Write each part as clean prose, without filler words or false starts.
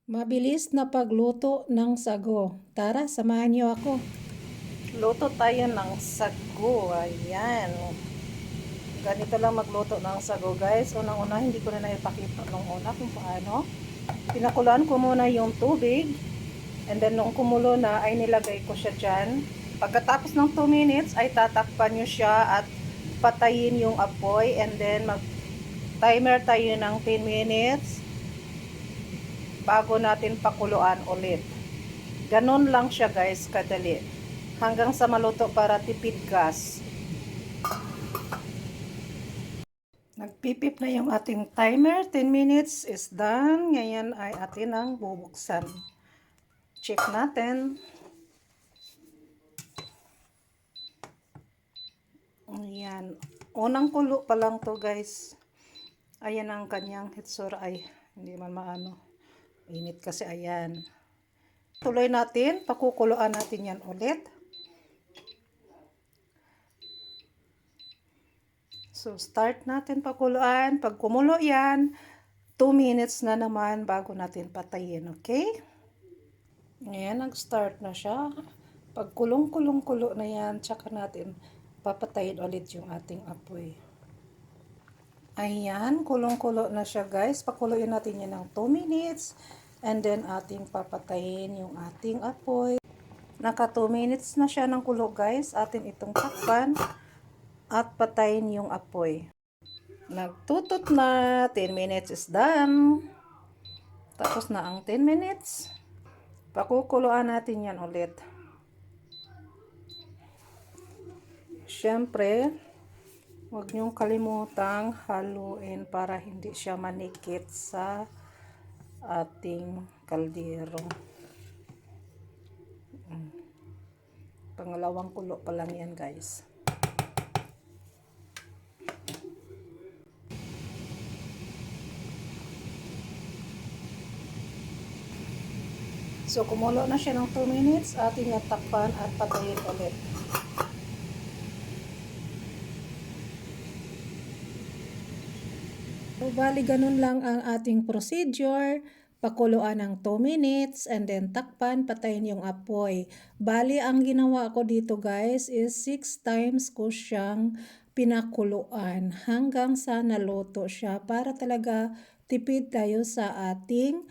Mabilis na pagluto ng sago. Tara, samahan niyo ako. Luto tayo ng sago. Ayan. Ganito lang magluto ng sago, guys. Unang-una, hindi ko na naipakita nung una kung paano. Pinakulaan ko muna yung tubig. And then, nung kumulo na, ay nilagay ko siya dyan. Pagkatapos ng 2 minutes, ay tatakpan nyo siya at patayin yung apoy. And then, mag-timer tayo ng 10 minutes. Bago natin pakuluan ulit. Ganon lang siya, guys, kadali. Hanggang sa maluto para tipid gas. Nagpipip na yung ating timer. 10 minutes is done. Ngayon ay atin ang bubuksan. Check natin. Ayan. Unang kulo pa lang to, guys. Ayan ang kanyang hitsura. Ay, hindi man maano. Init kasi, ayan. Tuloy natin, pakukuluan natin yan ulit. So, start natin pakuluan. Pag kumulo yan, 2 minutes na naman bago natin patayin, okay? Ayan, nag-start na siya. Pag kulong-kulong-kulo na yan, tsaka natin papatayin ulit yung ating apoy. Ayan, kulong-kulo na siya, guys. Pakuluin natin yan ng 2 minutes. And then, ating papatayin yung ating apoy. Naka 2 minutes na siya ng kulo, guys. Atin itong takpan at patayin yung apoy. Nagtutot na. 10 minutes is done. Tapos na ang 10 minutes. Pakukuluan natin yan ulit. Siyempre, huwag niyong kalimutang haluin para hindi siya manikit sa ating kaldero. Pangalawang kulo pa lang yan, guys. So, kumulo na siya ng 2 minutes. Ating takpan at patayin ulit. So, bali ganun lang ang ating procedure. Pakuluan ng 2 minutes and then takpan, patayin yung apoy. Bali, ang ginawa ko dito, guys, is 6 times ko siyang pinakuluan hanggang sa naluto siya para talaga tipid tayo sa ating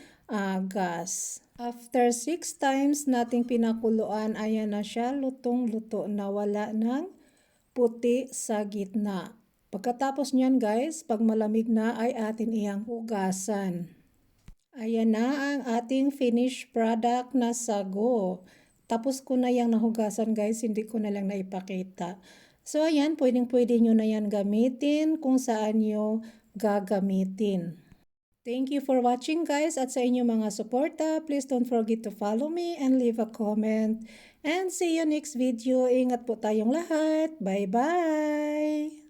gas. After 6 times nating pinakuluan, ayan na siya, lutong-luto na, wala ng puti sa gitna. Pagkatapos niyan, guys, pag malamig na ay atin iyang hugasan. Ayan na ang ating finished product na sago. Tapos ko na yung nahugasan, guys, hindi ko na lang naipakita. So ayan, pwedeng-pwede nyo na yan gamitin kung saan nyo gagamitin. Thank you for watching, guys, at sa inyong mga suporta. Please don't forget to follow me and leave a comment. And see you next video. Ingat po tayong lahat. Bye-bye!